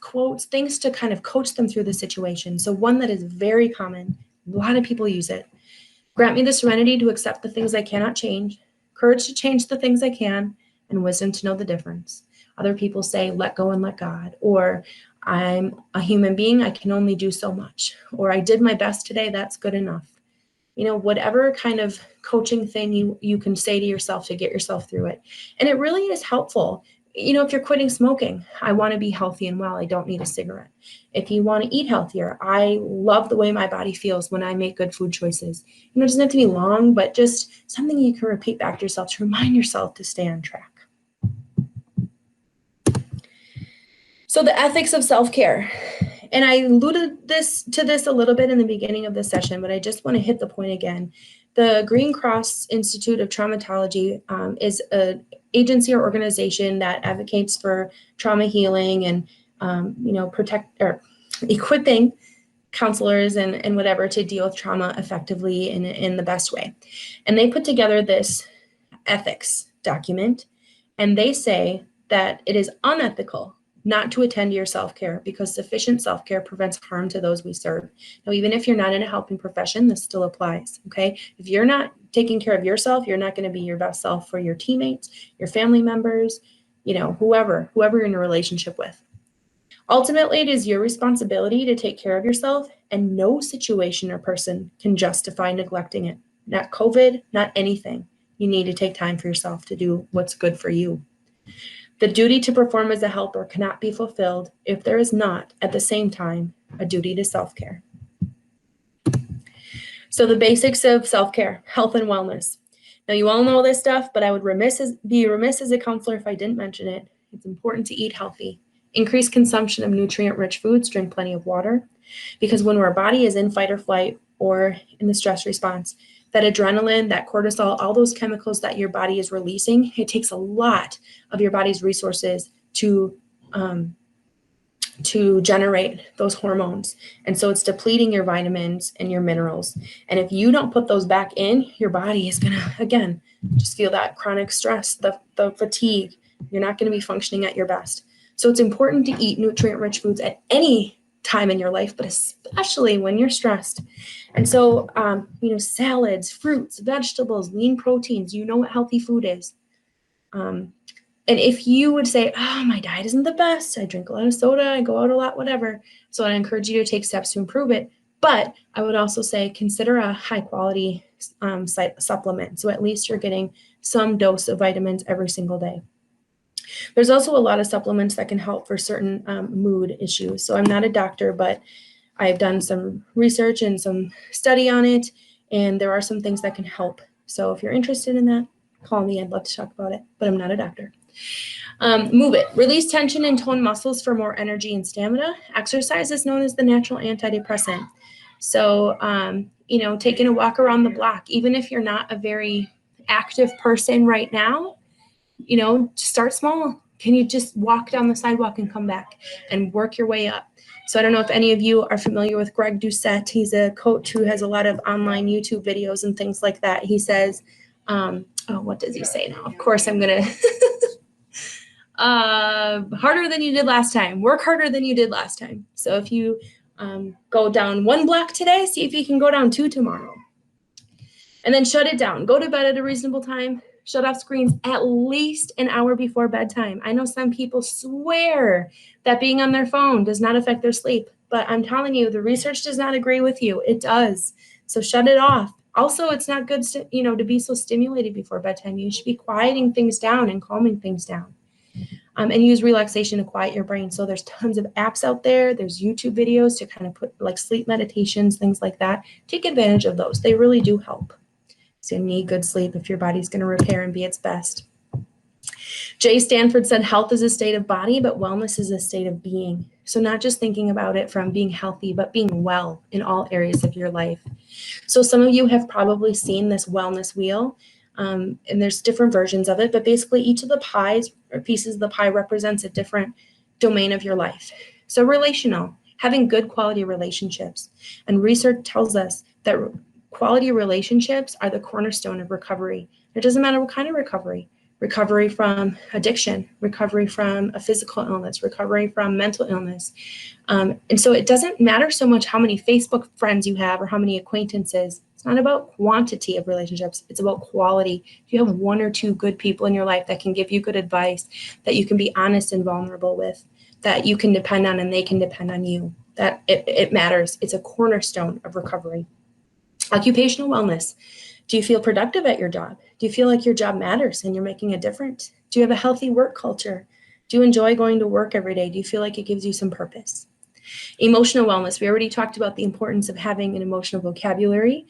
quotes, things to kind of coach them through the situation. So one that is very common, a lot of people use it. Grant me the serenity to accept the things I cannot change, courage to change the things I can, and wisdom to know the difference. Other people say, let go and let God, or I'm a human being, I can only do so much, or I did my best today, that's good enough. whatever kind of coaching thing you can say to yourself to get yourself through it. And it really is helpful. If you're quitting smoking, I want to be healthy and well. I don't need a cigarette. If you want to eat healthier, I love the way my body feels when I make good food choices. It doesn't have to be long, but just something you can repeat back to yourself to remind yourself to stay on track. So the ethics of self-care. And I alluded to this a little bit in the beginning of the session, but I just want to hit the point again. The Green Cross Institute of Traumatology is an agency or organization that advocates for trauma healing and equipping counselors and whatever to deal with trauma effectively in the best way. And they put together this ethics document, and they say that it is unethical not to attend to your self-care because sufficient self-care prevents harm to those we serve. Now, even if you're not in a helping profession, this still applies, okay? If you're not taking care of yourself, you're not going to be your best self for your teammates, your family members, whoever you're in a relationship with. Ultimately, it is your responsibility to take care of yourself, and no situation or person can justify neglecting it. Not COVID, not anything. You need to take time for yourself to do what's good for you. The duty to perform as a helper cannot be fulfilled if there is not, at the same time, a duty to self-care. So the basics of self-care, health and wellness. Now, you all know this stuff, but I would be remiss as a counselor if I didn't mention it. It's important to eat healthy. Increase consumption of nutrient-rich foods, drink plenty of water, because when our body is in fight or flight or in the stress response, that adrenaline, that cortisol, all those chemicals that your body is releasing, it takes a lot of your body's resources to generate those hormones. And so it's depleting your vitamins and your minerals. And if you don't put those back in, your body is going to, again, just feel that chronic stress, the fatigue. You're not going to be functioning at your best. So it's important to eat nutrient-rich foods at any time in your life, but especially when you're stressed. And so, salads, fruits, vegetables, lean proteins, what healthy food is. And if you would say, my diet isn't the best, I drink a lot of soda, I go out a lot, whatever. So I encourage you to take steps to improve it. But I would also say, consider a high quality supplement. So at least you're getting some dose of vitamins every single day. There's also a lot of supplements that can help for certain mood issues. So I'm not a doctor, but I've done some research and some study on it, and there are some things that can help. So if you're interested in that, call me. I'd love to talk about it, but I'm not a doctor. Move it. Release tension and tone muscles for more energy and stamina. Exercise is known as the natural antidepressant. So, taking a walk around the block, even if you're not a very active person right now, start small. Can you just walk down the sidewalk and come back and work your way up? So I don't know if any of you are familiar with Greg Doucette. He's a coach who has a lot of online YouTube videos and things like that. He says, what does he say now? Of course, I'm going to harder than you did last time. Work harder than you did last time. So if you go down 1 block today, see if you can go down 2 tomorrow. And then shut it down. Go to bed at a reasonable time. Shut off screens at least an hour before bedtime. I know some people swear that being on their phone does not affect their sleep, but I'm telling you, the research does not agree with you. It does. So shut it off. Also, it's not good to be so stimulated before bedtime. You should be quieting things down and calming things down. And use relaxation to quiet your brain. So there's tons of apps out there. There's YouTube videos to kind of put like sleep meditations, things like that. Take advantage of those. They really do help. So you need good sleep if your body's going to repair and be its best. Jay Stanford said, health is a state of body, but wellness is a state of being. So not just thinking about it from being healthy, but being well in all areas of your life. So some of you have probably seen this wellness wheel, and there's different versions of it, but basically each of the pies or pieces of the pie represents a different domain of your life. So relational, having good quality relationships. And research tells us that quality relationships are the cornerstone of recovery. It doesn't matter what kind of recovery. Recovery from addiction, recovery from a physical illness, recovery from mental illness. And so it doesn't matter so much how many Facebook friends you have or how many acquaintances. It's not about quantity of relationships. It's about quality. If you have 1 or 2 good people in your life that can give you good advice, that you can be honest and vulnerable with, that you can depend on and they can depend on you, that it matters. It's a cornerstone of recovery. Occupational wellness. Do you feel productive at your job? Do you feel like your job matters and you're making a difference? Do you have a healthy work culture? Do you enjoy going to work every day? Do you feel like it gives you some purpose? Emotional wellness. We already talked about the importance of having an emotional vocabulary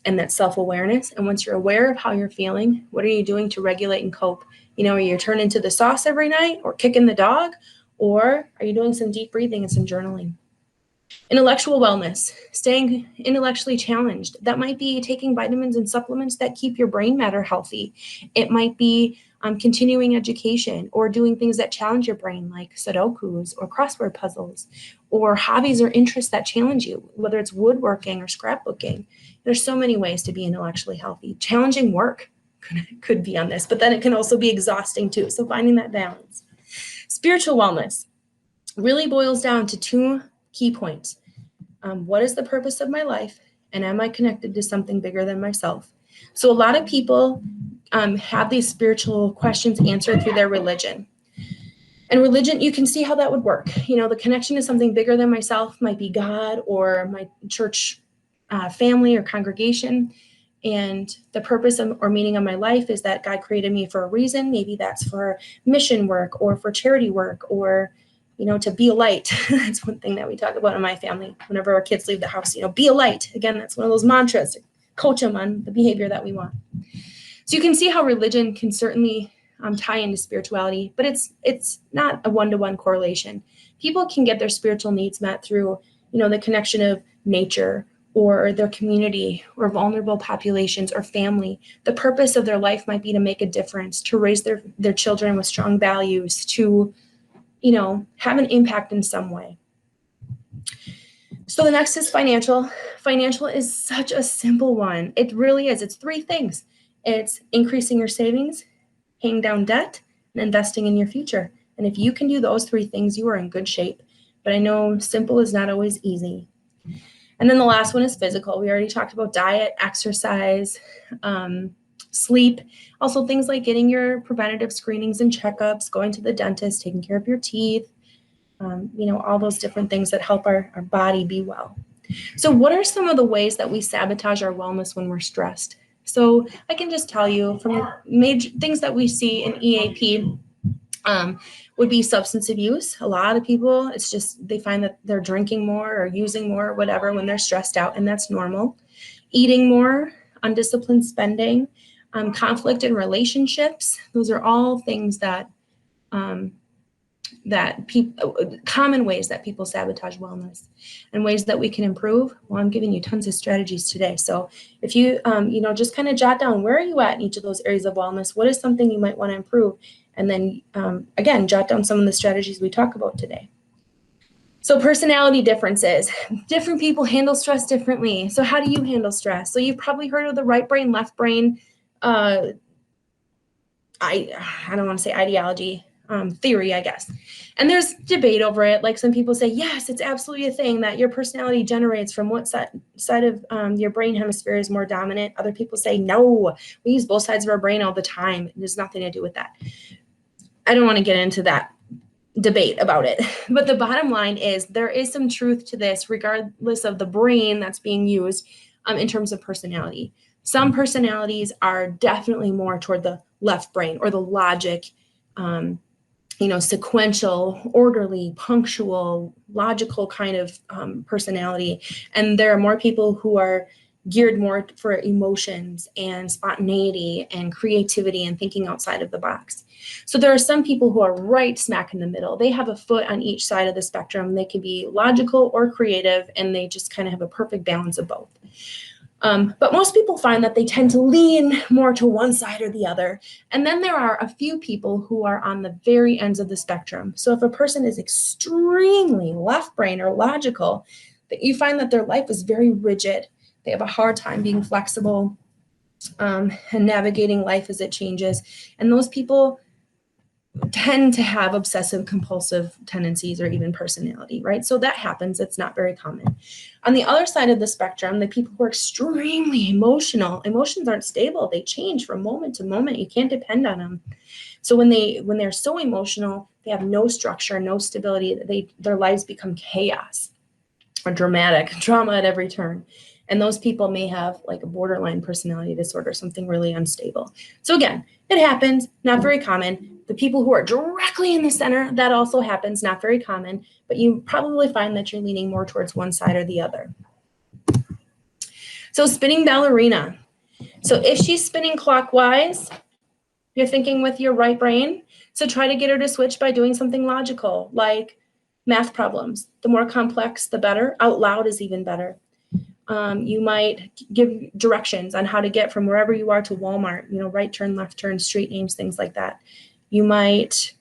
and that self-awareness. And once you're aware of how you're feeling, what are you doing to regulate and cope? Are you turning to the sauce every night or kicking the dog? Or are you doing some deep breathing and some journaling? Intellectual wellness, staying intellectually challenged. That might be taking vitamins and supplements that keep your brain matter healthy. It might be continuing education or doing things that challenge your brain, like Sudokus or crossword puzzles, or hobbies or interests that challenge you, whether it's woodworking or scrapbooking. There's so many ways to be intellectually healthy. Challenging work could be on this, but then it can also be exhausting too. So finding that balance. Spiritual wellness really boils down to two key points. What is the purpose of my life? And am I connected to something bigger than myself? So a lot of people have these spiritual questions answered through their religion. And religion, you can see how that would work. The connection to something bigger than myself might be God or my church family or congregation. And the purpose or meaning of my life is that God created me for a reason. Maybe that's for mission work or for charity work or to be a light. That's one thing that we talk about in my family. Whenever our kids leave the house, be a light. Again, that's one of those mantras to coach them on the behavior that we want. So you can see how religion can certainly tie into spirituality, but it's not a one-to-one correlation. People can get their spiritual needs met through, the connection of nature or their community or vulnerable populations or family. The purpose of their life might be to make a difference, to raise their children with strong values, to have an impact in some way. So the next is financial. Financial is such a simple one. It really is. It's three things. It's increasing your savings, paying down debt, and investing in your future. And if you can do those three things, you are in good shape. But I know simple is not always easy. And then the last one is physical. We already talked about diet, exercise, sleep, also things like getting your preventative screenings and checkups, going to the dentist, taking care of your teeth, all those different things that help our body be well. So what are some of the ways that we sabotage our wellness when we're stressed? So I can just tell you from major things that we see in EAP would be substance abuse. A lot of people, it's just they find that they're drinking more or using more or whatever when they're stressed out, and that's normal. Eating more, undisciplined spending, conflict in relationships. Those are all things that common ways that people sabotage wellness, and ways that we can improve. Well, I'm giving you tons of strategies today. So if you, just kind of jot down, where are you at in each of those areas of wellness? What is something you might want to improve? And then again, jot down some of the strategies we talk about today. So personality differences. Different people handle stress differently. So how do you handle stress? So you've probably heard of the right brain, left brain, I don't want to say ideology, theory, I guess. And there's debate over it. Like some people say, yes, it's absolutely a thing that your personality generates from what side of your brain hemisphere is more dominant. Other people say, no, we use both sides of our brain all the time. It has nothing to do with that. I don't want to get into that debate about it. But the bottom line is there is some truth to this, regardless of the brain that's being used in terms of personality. Some personalities are definitely more toward the left brain or the logic, sequential, orderly, punctual, logical kind of personality. And there are more people who are geared more for emotions and spontaneity and creativity and thinking outside of the box. So there are some people who are right smack in the middle. They have a foot on each side of the spectrum. They can be logical or creative, and they just kind of have a perfect balance of both. But most people find that they tend to lean more to one side or the other. And then there are a few people who are on the very ends of the spectrum. So if a person is extremely left brain or logical, that you find that their life is very rigid. They have a hard time being flexible and navigating life as it changes. And those people tend to have obsessive compulsive tendencies or even personality, right? So that happens. It's not very common. On the other side of the spectrum, the people who are extremely emotional, emotions aren't stable. They change from moment to moment. You can't depend on them. So when they're so emotional, they have no structure, no stability. Their lives become chaos or drama at every turn. And those people may have like a borderline personality disorder, something really unstable. So again, it happens, not very common. The people who are directly in the center, that also happens, not very common, but you probably find that you're leaning more towards one side or the other. So spinning ballerina. So if she's spinning clockwise, you're thinking with your right brain. So try to get her to switch by doing something logical, like math problems. The more complex, the better. Out loud is even better. You might give directions on how to get from wherever you are to Walmart, right turn, left turn, street names, things like that. You might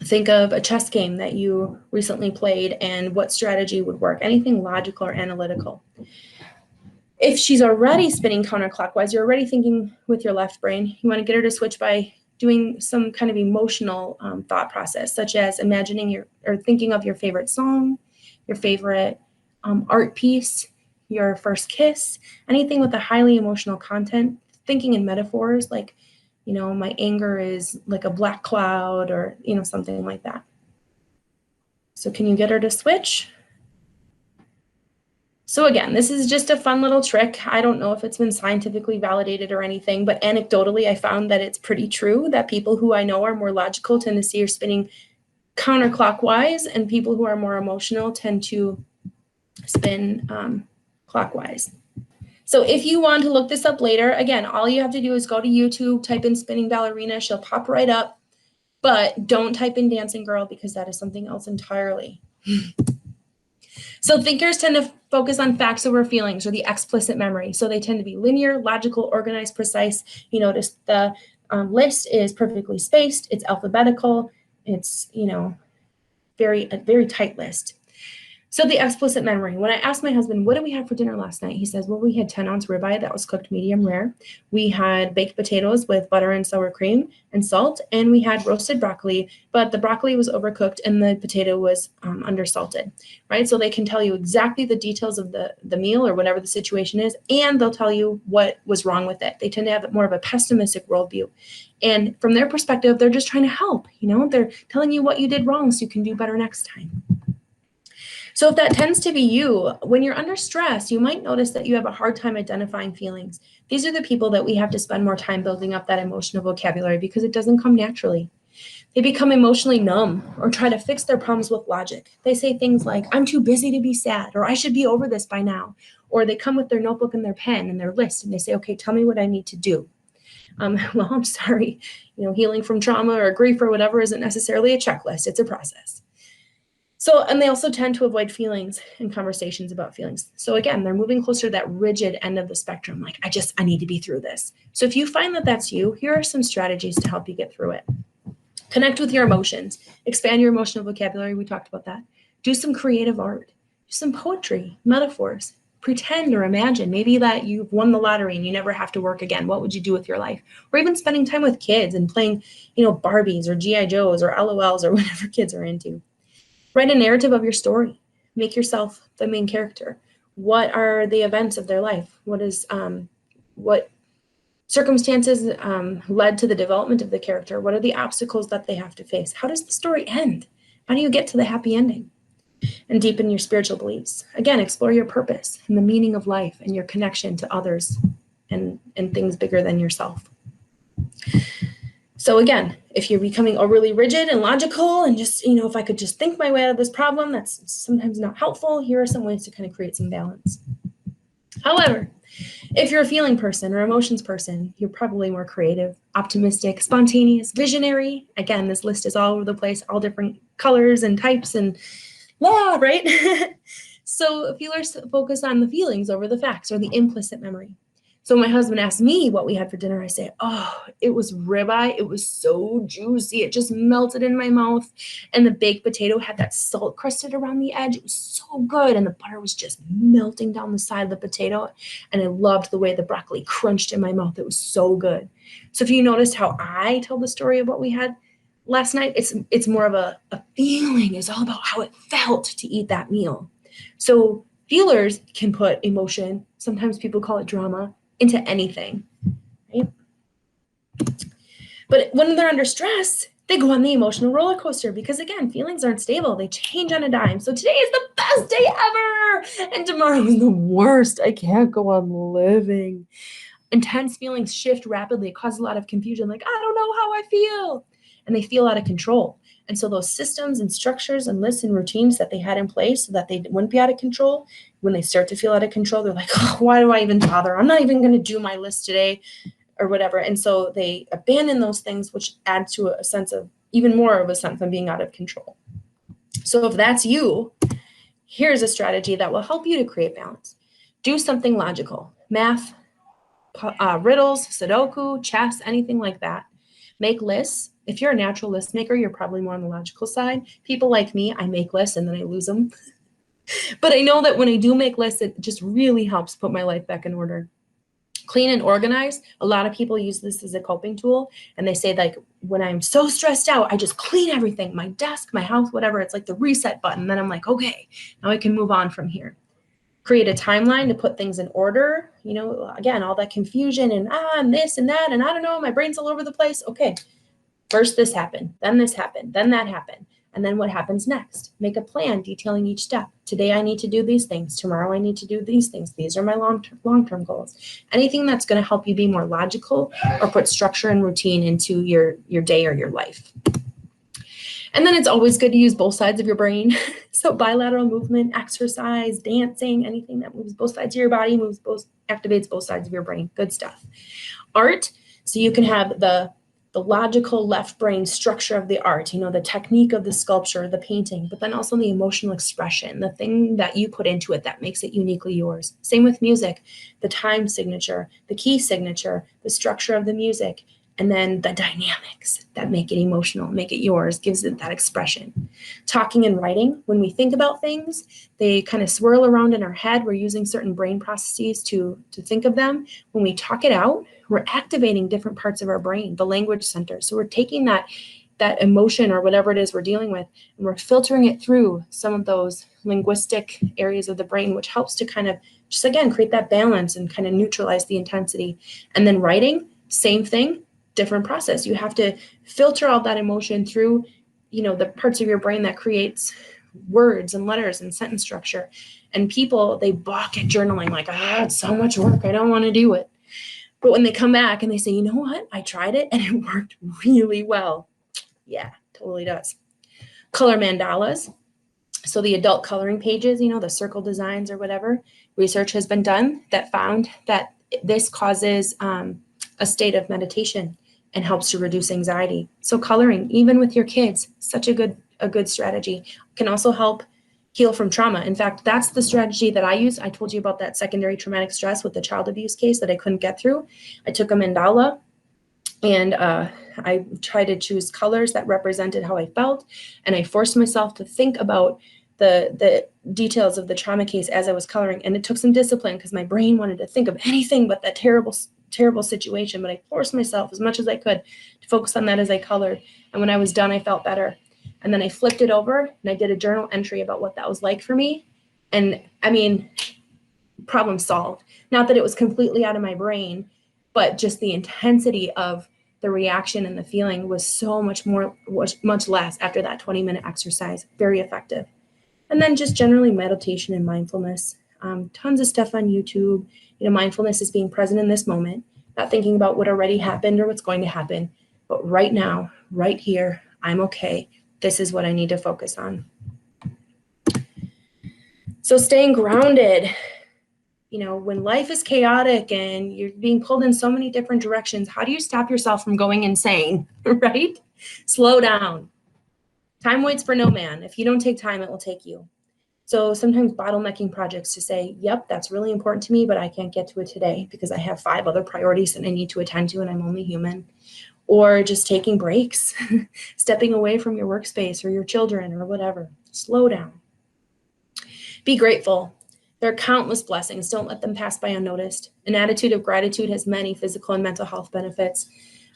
think of a chess game that you recently played and what strategy would work, anything logical or analytical. If she's already spinning counterclockwise, you're already thinking with your left brain, you want to get her to switch by doing some kind of emotional thought process, such as imagining or thinking of your favorite song, your favorite art piece, your first kiss, anything with a highly emotional content, thinking in metaphors like, my anger is like a black cloud or, something like that. So can you get her to switch? So again, this is just a fun little trick. I don't know if it's been scientifically validated or anything, but anecdotally, I found that it's pretty true that people who I know are more logical tend to see her spinning counterclockwise, and people who are more emotional tend to spin clockwise. So if you want to look this up later, again, all you have to do is go to YouTube, type in spinning ballerina, she'll pop right up, but don't type in dancing girl because that is something else entirely. So thinkers tend to focus on facts over feelings or the explicit memory. So they tend to be linear, logical, organized, precise. You notice the list is perfectly spaced. It's alphabetical. It's, a very tight list. So the explicit memory. When I asked my husband, what did we have for dinner last night? He says, well, we had 10-ounce ribeye that was cooked medium rare. We had baked potatoes with butter and sour cream and salt, and we had roasted broccoli, but the broccoli was overcooked and the potato was undersalted, right? So they can tell you exactly the details of the meal or whatever the situation is, and they'll tell you what was wrong with it. They tend to have more of a pessimistic worldview. And from their perspective, they're just trying to help, they're telling you what you did wrong so you can do better next time. So if that tends to be you, when you're under stress, you might notice that you have a hard time identifying feelings. These are the people that we have to spend more time building up that emotional vocabulary because it doesn't come naturally. They become emotionally numb or try to fix their problems with logic. They say things like, I'm too busy to be sad, or I should be over this by now. Or they come with their notebook and their pen and their list and they say, okay, tell me what I need to do. Well, I'm sorry, healing from trauma or grief or whatever isn't necessarily a checklist, it's a process. So, and they also tend to avoid feelings and conversations about feelings. So again, they're moving closer to that rigid end of the spectrum. Like, I need to be through this. So if you find that that's you, here are some strategies to help you get through it. Connect with your emotions, expand your emotional vocabulary. We talked about that. Do some creative art, do some poetry, metaphors, pretend or imagine maybe that you've won the lottery and you never have to work again. What would you do with your life? Or even spending time with kids and playing, Barbies or G.I. Joes or LOLs or whatever kids are into. Write a narrative of your story. Make yourself the main character. What are the events of their life? What circumstances led to the development of the character? What are the obstacles that they have to face? How does the story end? How do you get to the happy ending? And deepen your spiritual beliefs. Again, explore your purpose and the meaning of life and your connection to others and things bigger than yourself. So again, if you're becoming overly rigid and logical and just, if I could just think my way out of this problem, that's sometimes not helpful. Here are some ways to kind of create some balance. However, if you're a feeling person or emotions person, you're probably more creative, optimistic, spontaneous, visionary. Again, this list is all over the place, all different colors and types and right? So feelers focus on the feelings over the facts or the implicit memory. So my husband asked me what we had for dinner. I say, oh, it was ribeye. It was so juicy. It just melted in my mouth. And the baked potato had that salt crusted around the edge. It was so good. And the butter was just melting down the side of the potato. And I loved the way the broccoli crunched in my mouth. It was so good. So if you noticed how I tell the story of what we had last night, it's more of a feeling. It's all about how it felt to eat that meal. So feelers can put emotion, sometimes people call it drama, into anything, right? But when they're under stress, They go on the emotional roller coaster because, again, feelings aren't stable. They change on a dime. So today is the best day ever, and tomorrow is the worst. I can't go on living. Intense feelings shift rapidly. It causes a lot of confusion, like, I don't know how I feel. And they feel out of control. And so those systems and structures and lists and routines that they had in place so that they wouldn't be out of control, when they start to feel out of control, they're like, oh, why do I even bother? I'm not even going to do my list today or whatever. And so they abandon those things, which adds to a sense of, even more of a sense of being out of control. So if that's you, here's a strategy that will help you to create balance. Do something logical. Math, riddles, Sudoku, chess, anything like that. Make lists. If you're a natural list maker, you're probably more on the logical side. People like me, I make lists and then I lose them. But I know that when I do make lists, it just really helps put my life back in order. Clean and organized. A lot of people use this as a coping tool. And they say, like, when I'm so stressed out, I just clean everything, my desk, my house, whatever. It's like the reset button. Then I'm like, okay, now I can move on from here. Create a timeline to put things in order. You know, again, all that confusion and this and that, and I don't know, my brain's all over the place. Okay, first this happened, then that happened. And then what happens next? Make a plan detailing each step. Today I need to do these things. Tomorrow I need to do these things. These are my long-term goals. Anything that's going to help you be more logical or put structure and routine into your day or your life. And then it's always good to use both sides of your brain. So bilateral movement, exercise, dancing, anything that moves both sides of your body, activates both sides of your brain. Good stuff. Art, so you can have the logical left brain structure of the art, you know, the technique of the sculpture, the painting, but then also the emotional expression, the thing that you put into it that makes it uniquely yours. Same with music, the time signature, the key signature, the structure of the music, and then the dynamics that make it emotional, make it yours, gives it that expression. Talking and writing, when we think about things, they kind of swirl around in our head. We're using certain brain processes to think of them. When we talk it out, we're activating different parts of our brain, the language center. So we're taking that emotion or whatever it is we're dealing with, and we're filtering it through some of those linguistic areas of the brain, which helps to kind of just, again, create that balance and kind of neutralize the intensity. And then writing, same thing, different process. You have to filter all that emotion through, you know, the parts of your brain that creates words and letters and sentence structure. And people, they balk at journaling, like, it's so much work, I don't want to do it. But when they come back and they say, you know what, I tried it and it worked really well. Yeah, totally does. Color mandalas. So the adult coloring pages, you know, the circle designs or whatever, research has been done that found that this causes a state of meditation and helps to reduce anxiety. So coloring, even with your kids, such a good strategy. Can also help heal from trauma. In fact, that's the strategy that I use. I told you about that secondary traumatic stress with the child abuse case that I couldn't get through. I took a mandala and I tried to choose colors that represented how I felt. And I forced myself to think about the details of the trauma case as I was coloring. And it took some discipline because my brain wanted to think of anything but that terrible situation. But I forced myself as much as I could to focus on that as I colored. And when I was done, I felt better. And then I flipped it over and I did a journal entry about what that was like for me. And I mean, problem solved. Not that it was completely out of my brain, but just the intensity of the reaction and the feeling was so much less after that 20-minute exercise. Very effective. And then just generally meditation and mindfulness. Tons of stuff on YouTube. You know, mindfulness is being present in this moment, not thinking about what already happened or what's going to happen, but right now, right here, I'm okay. This is what I need to focus on. So staying grounded. You know, when life is chaotic and you're being pulled in so many different directions, how do you stop yourself from going insane, right? Slow down. Time waits for no man. If you don't take time, it will take you. So sometimes bottlenecking projects to say, yep, that's really important to me, but I can't get to it today because I have 5 other priorities that I need to attend to and I'm only human. Or just taking breaks, stepping away from your workspace or your children or whatever. Slow down. Be grateful. There are countless blessings. Don't let them pass by unnoticed. An attitude of gratitude has many physical and mental health benefits.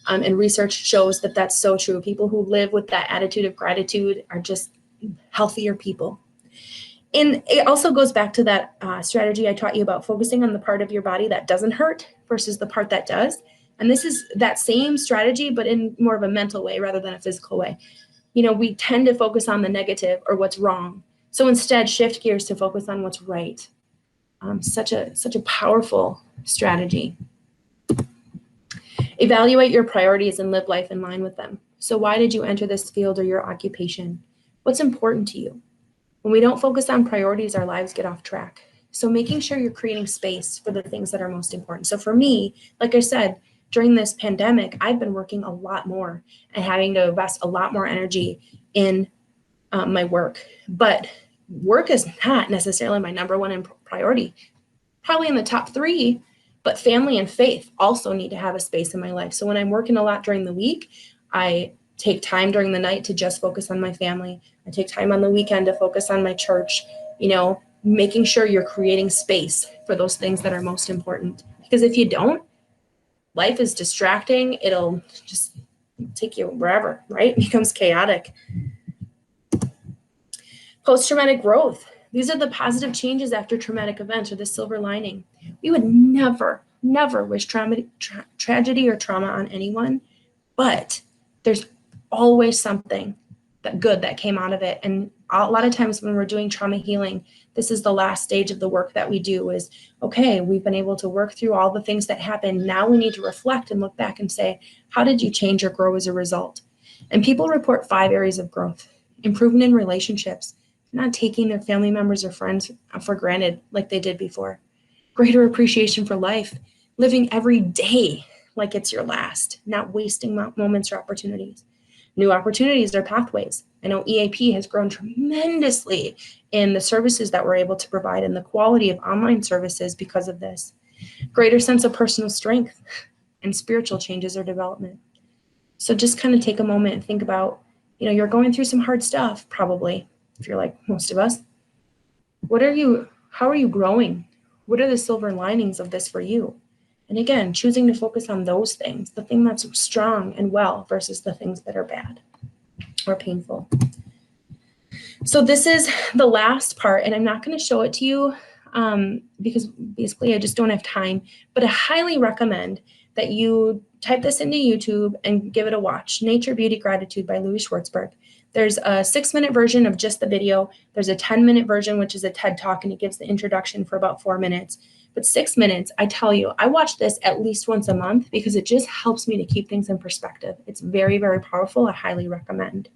And research shows that that's so true. People who live with that attitude of gratitude are just healthier people. And it also goes back to that strategy I taught you about focusing on the part of your body that doesn't hurt versus the part that does. And this is that same strategy, but in more of a mental way rather than a physical way. You know, we tend to focus on the negative or what's wrong. So instead, shift gears to focus on what's right. Such a powerful strategy. Evaluate your priorities and live life in line with them. So why did you enter this field or your occupation? What's important to you? When we don't focus on priorities, our lives get off track. So making sure you're creating space for the things that are most important. So for me, like I said, during this pandemic, I've been working a lot more and having to invest a lot more energy in my work. But work is not necessarily my number one priority. Probably in the top 3, but family and faith also need to have a space in my life. So when I'm working a lot during the week, I take time during the night to just focus on my family. I take time on the weekend to focus on my church, you know, making sure you're creating space for those things that are most important. Because if you don't, life is distracting. It'll just take you wherever, right? It becomes chaotic. Post-traumatic growth. These are the positive changes after traumatic events, or the silver lining. We would never wish tragedy or trauma on anyone, but there's always something good that came out of it. And a lot of times when we're doing trauma healing, this is the last stage of the work that we do is, okay, we've been able to work through all the things that happened. Now we need to reflect and look back and say, how did you change or grow as a result? And people report 5 areas of growth: improvement in relationships, not taking their family members or friends for granted like they did before; greater appreciation for life, living every day like it's your last, not wasting moments or opportunities; new opportunities or pathways. I know EAP has grown tremendously in the services that we're able to provide and the quality of online services because of this; greater sense of personal strength and spiritual changes or development. So just kind of take a moment and think about, you know, you're going through some hard stuff, probably, if you're like most of us. How are you growing? What are the silver linings of this for you? And again, choosing to focus on those things, the thing that's strong and well versus the things that are bad or painful. So this is the last part, and I'm not going to show it to you because basically I just don't have time, but I highly recommend that you type this into YouTube and give it a watch. Nature, Beauty, Gratitude by Louis Schwartzberg. There's a 6-minute version of just the video. There's a 10-minute version, which is a TED Talk, and it gives the introduction for about 4 minutes. But 6 minutes, I tell you, I watch this at least once a month because it just helps me to keep things in perspective. It's very, very powerful. I highly recommend.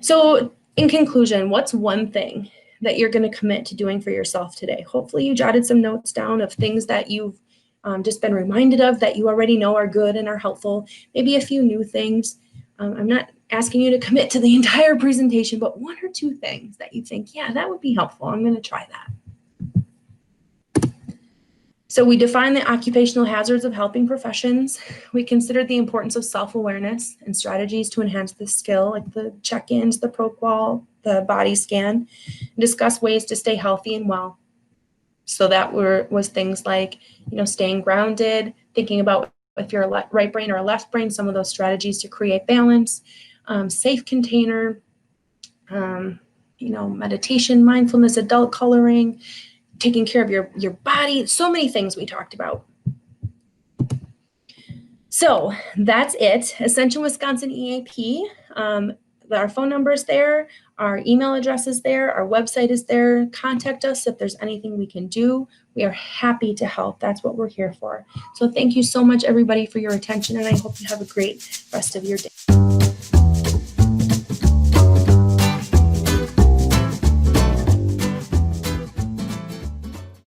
So in conclusion, what's one thing that you're going to commit to doing for yourself today? Hopefully you jotted some notes down of things that you've just been reminded of that you already know are good and are helpful. Maybe a few new things. I'm not asking you to commit to the entire presentation, but 1 or 2 things that you think, yeah, that would be helpful. I'm going to try that. So we define the occupational hazards of helping professions. We considered the importance of self-awareness and strategies to enhance the skill, like the check-ins, the pro-qual, the body scan, and discuss ways to stay healthy and well. So that was things like, you know, staying grounded, thinking about if you're a right brain or a left brain, some of those strategies to create balance, safe container, you know, meditation, mindfulness, adult coloring, taking care of your body, so many things we talked about. So that's it. Ascension Wisconsin EAP. Our phone number is there, our email address is there, our website is there. Contact us if there's anything we can do. We are happy to help. That's what we're here for. So thank you so much, everybody, for your attention, and I hope you have a great rest of your day.